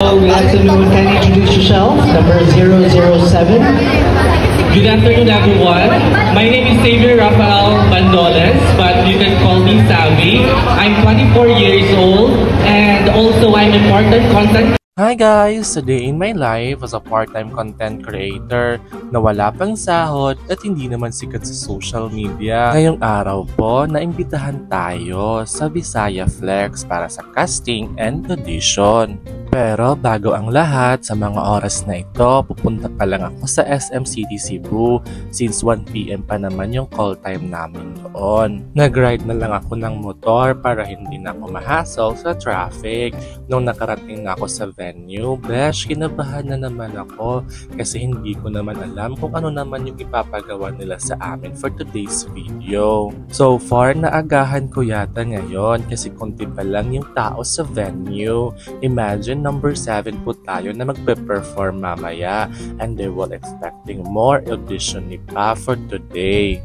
Hello, good afternoon. Can you introduce yourself? Number 007. Good afternoon, everyone. My name is Xavier Rafael Bandoles, but you can call me Savvy. I'm 24 years old, and also I'm important content. Hi guys! Today in my life as a part-time content creator na wala pang sahod at hindi naman sikat sa social media. Ngayong araw po, naimbitahan tayo sa Visaya Flex para sa casting and audition. Pero bago ang lahat, sa mga oras na ito, pupunta pa lang ako sa SM City Cebu since 1 PM pa naman yung call time namin doon. Nag-ride na lang ako ng motor para hindi na ako mahassle sa traffic. Nung nakarating na ako sa venue, besh, kinabahan na naman ako kasi hindi ko naman alam kung ano naman yung ipapagawa nila sa amin for today's video. So far, naagahan ko yata ngayon kasi konti pa lang yung tao sa venue. Imagine, number 7 po tayo na magpe-perform mamaya and they will expecting more audition ni pa for today.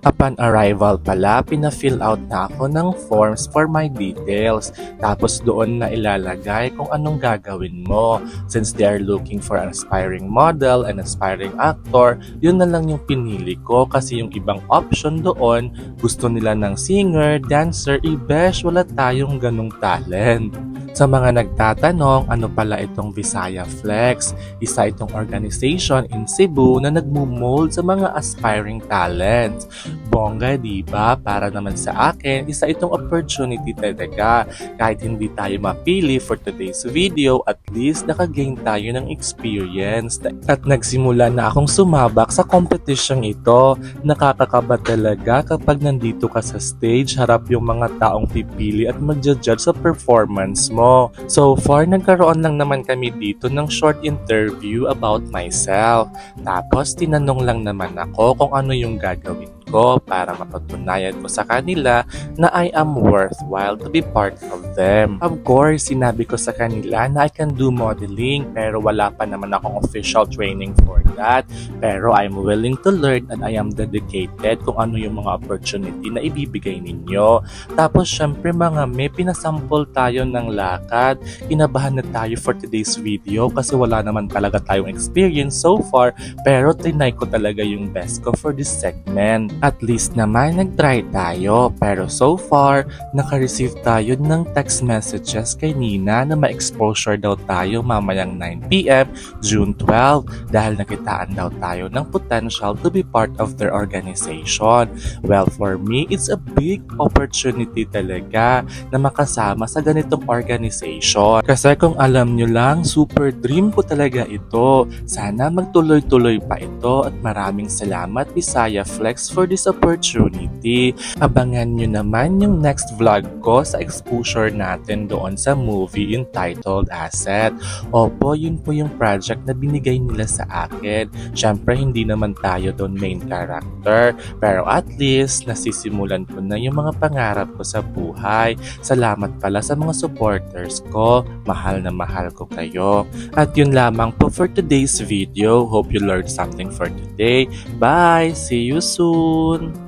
Upon arrival pala, pina-fill out na ako ng forms for my details. Tapos doon na ilalagay kung anong gagawin mo. Since they are looking for an aspiring model and aspiring actor, yun na lang yung pinili ko kasi yung ibang option doon, gusto nila ng singer, dancer, ibesh, wala tayong ganong talent. Sa mga nagtatanong, ano pala itong Visaya Flex? Isa itong organization in Cebu na nagmumold sa mga aspiring talents. Bongga, diba? Para naman sa akin, isa itong opportunity talaga. Kahit hindi tayo mapili for today's video, at least nakagain tayo ng experience. At nagsimula na akong sumabak sa competition ito. Nakakakaba talaga kapag nandito ka sa stage, harap yung mga taong pipili at magja-judge sa performance mo. So far, nagkaroon lang naman kami dito ng short interview about myself. Tapos, tinanong lang naman ako kung ano yung gagawin ko para mapatunayan ko sa kanila na I am worthwhile to be part of them. Of course, sinabi ko sa kanila na I can do modeling pero wala pa naman akong official training for that. Pero I'm willing to learn and I am dedicated kung ano yung mga opportunity na ibibigay ninyo. Tapos, syempre mga may pinasample tayo ng lakad. Kinabahan na tayo for today's video kasi wala naman talaga tayong experience so far pero trinay ko talaga yung best ko for this segment. At least naman nag-try tayo pero so far naka-receive tayo ng text messages kay Nina na ma-exposure daw tayo mamayang 9 PM June 12 dahil nakitaan daw tayo ng potential to be part of their organization. Well, for me, it's a big opportunity talaga na makasama sa ganitong organization. Kasi kung alam nyo lang, super dream ko talaga ito. Sana magtuloy-tuloy pa ito at maraming salamat Visaya Flex for this opportunity. Abangan nyo naman yung next vlog ko sa exposure natin doon sa movie entitled Asset. Opo, yun po yung project na binigay nila sa akin. Syempre, hindi naman tayo doon main character. Pero at least, nasisimulan ko na yung mga pangarap ko sa buhay. Salamat pala sa mga supporters ko. Mahal na mahal ko kayo. At yun lamang po for today's video. Hope you learned something for today. Bye! See you soon!